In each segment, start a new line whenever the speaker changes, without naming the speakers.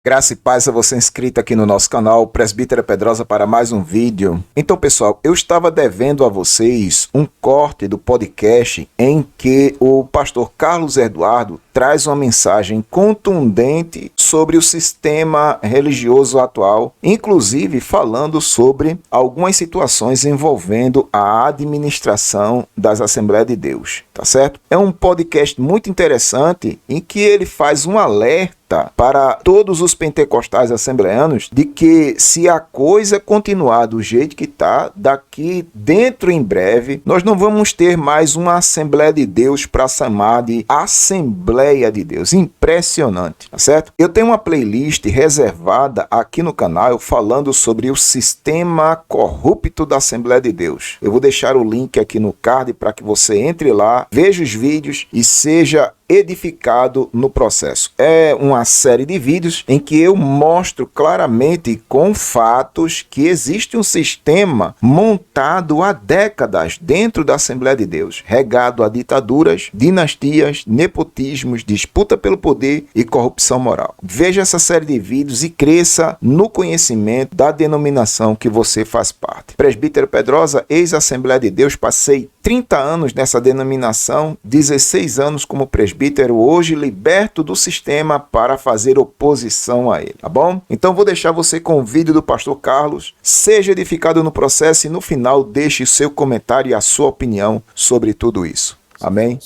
Graça e paz a você inscrito aqui no nosso canal, Presbítero Pedrosa, para mais um vídeo. Então, pessoal, eu estava devendo a vocês um corte do podcast em que o pastor Carlos Eduardo traz uma mensagem contundente sobre o sistema religioso atual, inclusive falando sobre algumas situações envolvendo a administração das Assembleias de Deus, tá certo? É um podcast muito interessante em que ele faz um alerta para todos os pentecostais assembleanos de que se a coisa continuar do jeito que está, daqui dentro em breve, nós não vamos ter mais uma Assembleia de Deus para chamar de Assembleia de Deus. Impressionante, tá certo? Eu tenho uma playlist reservada aqui no canal falando sobre o sistema corrupto da Assembleia de Deus. Eu vou deixar o link aqui no card para que você entre lá, veja os vídeos e seja edificado no processo. É uma série de vídeos em que eu mostro claramente com fatos que existe um sistema montado há décadas dentro da Assembleia de Deus, regado a ditaduras, dinastias, nepotismos, disputa pelo poder e corrupção moral. Veja essa série de vídeos e cresça no conhecimento da denominação que você faz parte. Presbítero Pedrosa, ex-Assembleia de Deus, passei 30 anos nessa denominação, 16 anos como presbítero, hoje liberto do sistema para fazer oposição a ele, tá bom? Então vou deixar você com o vídeo do pastor Carlos, seja edificado no processo e no final deixe seu comentário e a sua opinião sobre tudo isso. Amém?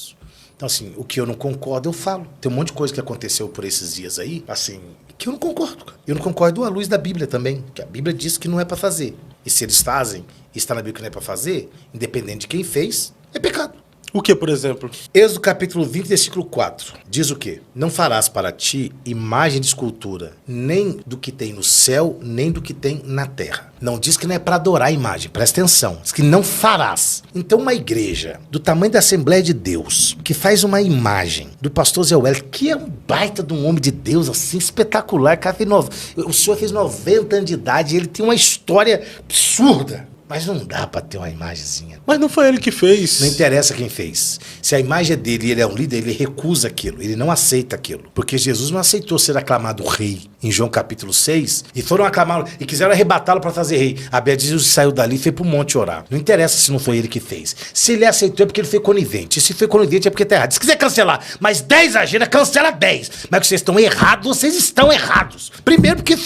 Então assim, o que eu não concordo eu falo. Tem um monte de coisa que aconteceu por esses dias aí, assim, que eu não concordo. Eu não concordo à luz da Bíblia também, que a Bíblia diz que não é para fazer. E se eles fazem, e está na Bíblia que não é para fazer, independente de quem fez, é pecado.
O que, por exemplo?
Êxodo capítulo 20, versículo 4. Diz o quê? Não farás para ti imagem de escultura, nem do que tem no céu, nem do que tem na terra. Não diz que não é para adorar a imagem, presta atenção. Diz que não farás. Então uma igreja do tamanho da Assembleia de Deus, que faz uma imagem do pastor Zé Wellington, que é um baita de um homem de Deus, assim, espetacular. Cara, o senhor fez 90 anos de idade e ele tem uma história absurda. Mas não dá pra ter uma imagenzinha.
Mas não foi ele que fez.
Não interessa quem fez. Se a imagem é dele e ele é um líder, ele recusa aquilo. Ele não aceita aquilo. Porque Jesus não aceitou ser aclamado rei em João capítulo 6. E foram aclamá-lo e quiseram arrebatá-lo para fazer rei. A Bíblia diz que Jesus saiu dali e foi pro monte orar. Não interessa se não foi ele que fez. Se ele aceitou é porque ele foi conivente. E se foi conivente é porque tá errado. Se quiser cancelar mais 10 agendas, cancela 10. Mas que vocês estão errados, vocês estão errados. Primeiro porque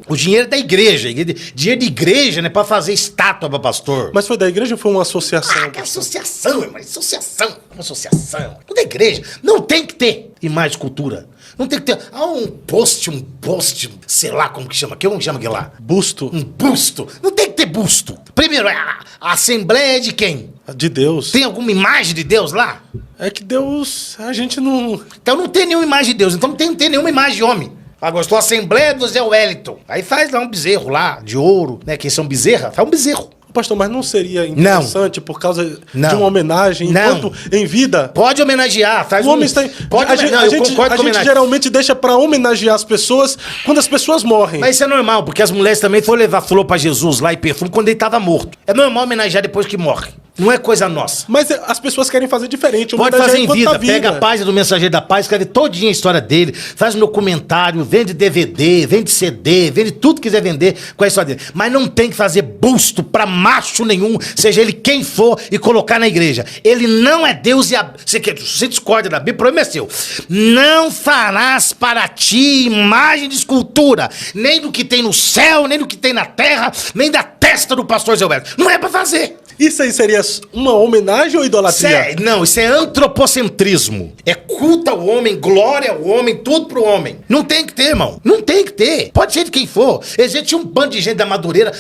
o dinheiro é da igreja. Dinheiro de igreja, né? Pra fazer estátua para pastor.
Mas foi da igreja ou foi uma associação?
Ah, que associação, irmão. Associação. Uma associação. Não da igreja. Não tem que ter imagem de cultura. Não tem que ter. Um poste, sei lá como que chama. Como chama aquilo lá?
Busto.
Um busto. Não tem que ter busto. Primeiro, a Assembleia é de quem?
De Deus.
Tem alguma imagem de Deus lá?
É que Deus, a gente não...
Então não tem nenhuma imagem de Deus. Então não tem nenhuma imagem de homem. Gostou a Assembleia do Zé Wellington. Aí faz lá um bezerro lá, de ouro, né? Quem são bezerra? Faz um bezerro.
Pastor, mas não seria interessante por causa de uma homenagem enquanto em vida?
Pode homenagear, faz
a gente geralmente deixa pra homenagear as pessoas quando as pessoas morrem.
Mas isso é normal, porque as mulheres também foram levar flor pra Jesus lá e perfume quando ele tava morto. É normal homenagear depois que morre. Não é coisa nossa.
Mas as pessoas querem fazer diferente.
Pode fazer em vida. Pega a página do Mensageiro da Paz, escreve todinha a história dele, faz um documentário, vende DVD, vende CD, vende tudo que quiser vender com a história dele. Mas não tem que fazer busto pra macho nenhum, seja ele quem for, e colocar na igreja. Ele não é Deus e você discorda da Bíblia, o problema é seu. Não farás para ti imagem de escultura, nem do que tem no céu, nem do que tem na terra, nem da testa do pastor Zé Wellington. Não é pra fazer.
Isso aí seria uma homenagem ou idolatria?
Não, isso é antropocentrismo. É culto ao homem, glória ao homem, tudo pro homem. Não tem que ter, irmão. Não tem que ter. Pode ser de quem for. Existe um bando de gente da Madureira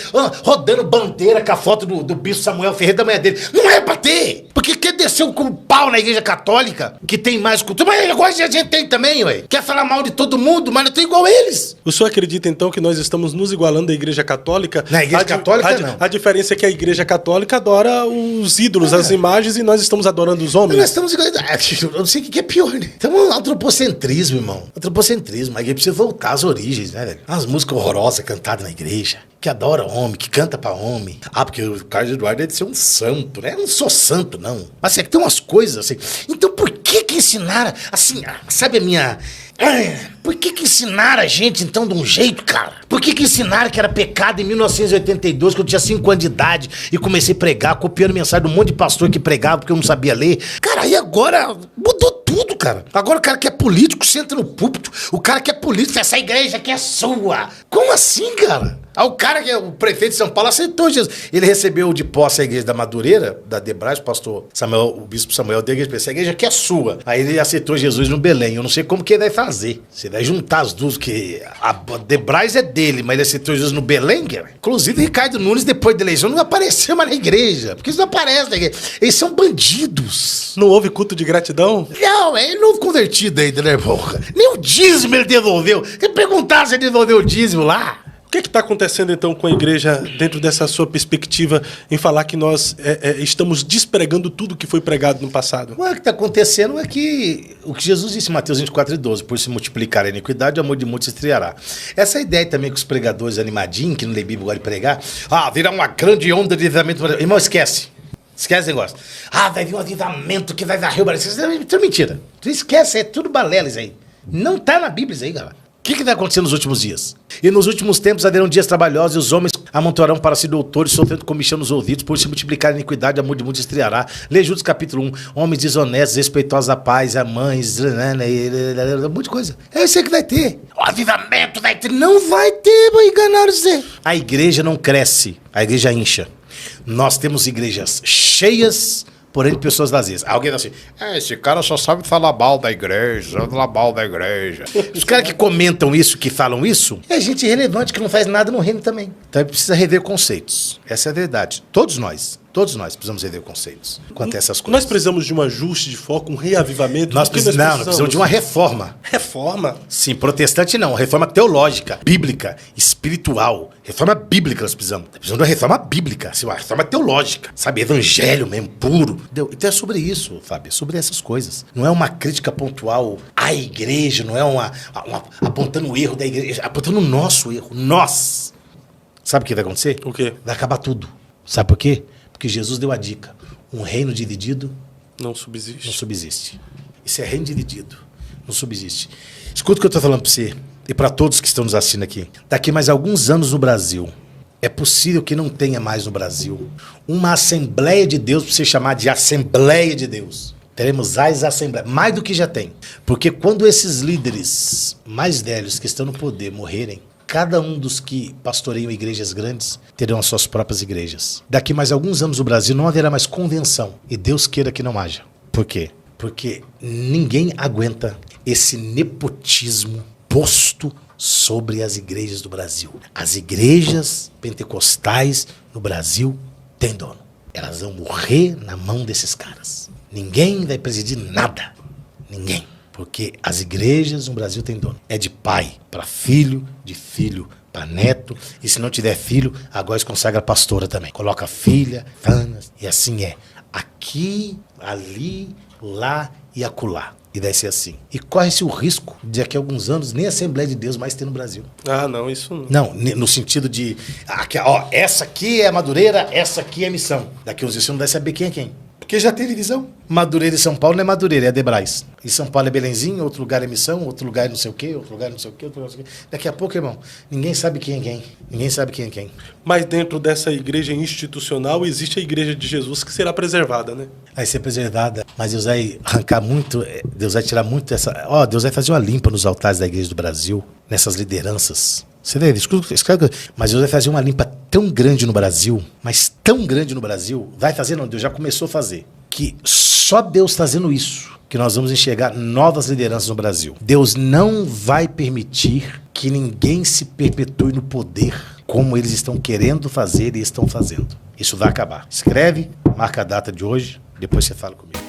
rodando bandeira com a foto do bispo Samuel Ferreira da manhã dele. Não é pra ter. Porque quer descer com o pau na igreja católica, que tem mais cultura. Mas agora a gente tem também, ué. Quer falar mal de todo mundo, mas não tem igual eles.
O senhor acredita, então, que nós estamos nos igualando à igreja católica?
Na igreja católica, não.
A diferença é que a igreja católica adora os ídolos, as imagens, e nós estamos adorando os homens.
Nós estamos... Eu não sei o que é pior, né? Então, antropocentrismo, irmão. Antropocentrismo. A igreja precisa voltar às origens, né, velho? Umas músicas horrorosas cantadas na igreja. Que adora homem, que canta pra homem. Porque o Carlos Eduardo deve ser um santo, né? Eu não sou santo, não. Mas é que tem umas coisas assim. Então, por que que ensinaram, assim, sabe a minha... Por que ensinaram a gente, então, de um jeito, cara? Por que ensinaram que era pecado em 1982, que eu tinha 5 anos de idade e comecei a pregar, copiando mensagem de um monte de pastor que pregava porque eu não sabia ler? Cara, e agora mudou tudo, cara. Agora o cara que é político senta no púlpito, o cara que é político, essa igreja aqui é sua. Como assim, cara? O cara que é o prefeito de São Paulo aceitou Jesus. Ele recebeu de posse a igreja da Madureira, da Debrais, o pastor Samuel, o bispo Samuel da igreja, essa igreja aqui é sua. Aí ele aceitou Jesus no Belém. Eu não sei como que ele vai fazer. Você vai juntar as duas, que a Debrais é dele, mas ele aceitou Jesus no Belém, cara. Inclusive, Ricardo Nunes, depois da eleição, não apareceu mais na igreja. Porque eles não aparecem na igreja. Eles são bandidos.
Não houve culto de gratidão?
Não, ele não convertido ainda, né, porra? Nem o dízimo ele devolveu. Se perguntar se ele devolveu o dízimo lá...
O que está acontecendo, então, com a igreja, dentro dessa sua perspectiva, em falar que nós estamos despregando tudo que foi pregado no passado?
O que está acontecendo é que o que Jesus disse em Mateus 24:12, por se multiplicar a iniquidade, o amor de muitos se esfriará. Essa ideia também que os pregadores animadinhos, que não lê Bíblia, gostam de pregar, virá uma grande onda de avivamento. Irmão, esquece. Esquece o negócio. Vai vir um avivamento que vai varrer o Brasil. Isso é mentira. Tu esquece, é tudo balela isso aí. Não está na Bíblia isso aí, galera. O que vai acontecer nos últimos dias? E nos últimos tempos haverão dias trabalhosos, e os homens amontoarão para si doutores, sofrendo comichão nos ouvidos, por se multiplicar a iniquidade, amor de muitos estreará. Lê Judas capítulo 1, homens desonestos, respeitosos à paz, a mães, um monte de coisa. É isso aí que vai ter. O avivamento vai ter. Não vai ter, vai enganar você. A igreja não cresce, a igreja incha. Nós temos igrejas cheias, porém de pessoas vazias. Alguém diz assim, esse cara só sabe falar mal da igreja, falar mal da igreja. Os caras que comentam isso, que falam isso, é gente irrelevante que não faz nada no reino também. Então precisa rever conceitos. Essa é a verdade. Todos nós precisamos rever conceitos quanto a essas coisas.
Nós precisamos de um ajuste de foco, um reavivamento?
Nós precisamos de uma reforma.
Reforma?
Sim, protestante não, reforma teológica, bíblica, espiritual. Reforma bíblica nós precisamos. Nós precisamos de uma reforma bíblica, assim, uma reforma teológica, sabe? Evangelho mesmo, puro. Entendeu? Então é sobre isso, Fábio, é sobre essas coisas. Não é uma crítica pontual à igreja, não é uma apontando o erro da igreja, apontando o nosso erro, nós. Sabe o que vai acontecer?
O quê?
Vai acabar tudo. Sabe por quê? Porque Jesus deu a dica. Um reino dividido
não subsiste.
Não subsiste. Isso é reino dividido. Não subsiste. Escuta o que eu estou falando para você e para todos que estão nos assistindo aqui. Daqui mais alguns anos no Brasil, é possível que não tenha mais no Brasil uma Assembleia de Deus, para você chamar de Assembleia de Deus. Teremos as assembleias, mais do que já tem. Porque quando esses líderes mais velhos que estão no poder morrerem, cada um dos que pastoreiam igrejas grandes terão as suas próprias igrejas. Daqui mais alguns anos no Brasil não haverá mais convenção. E Deus queira que não haja. Por quê? Porque ninguém aguenta esse nepotismo posto sobre as igrejas do Brasil. As igrejas pentecostais no Brasil têm dono. Elas vão morrer na mão desses caras. Ninguém vai presidir nada. Ninguém. Porque as igrejas no Brasil têm dono. É de pai para filho, de filho para neto. E se não tiver filho, agora se consagra pastora também. Coloca filha, fanas, e assim é. Aqui, ali, lá e acolá. E vai ser assim. E corre-se o risco de daqui a alguns anos nem a Assembleia de Deus mais ter no Brasil.
Não, isso não.
Não, no sentido de... essa aqui é a Madureira, essa aqui é a Missão. Daqui a uns dias você não vai saber quem é quem. Porque já tem divisão. Madureira e São Paulo não é Madureira, é Debrais. E São Paulo é Belenzinho, outro lugar é Missão, outro lugar é não sei o quê, outro lugar é não sei o quê, outro lugar não sei o quê. Daqui a pouco, irmão, ninguém sabe quem é quem. Ninguém sabe quem é quem.
Mas dentro dessa igreja institucional existe a igreja de Jesus que será preservada, né?
Vai ser preservada, mas Deus vai arrancar muito, Deus vai tirar muito essa... Deus vai fazer uma limpa nos altares da igreja do Brasil, nessas lideranças. Você vê, escreve, mas Deus vai fazer uma limpa tão grande no Brasil, mas tão grande no Brasil, vai fazer não, Deus já começou a fazer, que só Deus fazendo isso, que nós vamos enxergar novas lideranças no Brasil. Deus não vai permitir que ninguém se perpetue no poder, como eles estão querendo fazer e estão fazendo. Isso vai acabar. Escreve, marca a data de hoje, depois você fala comigo.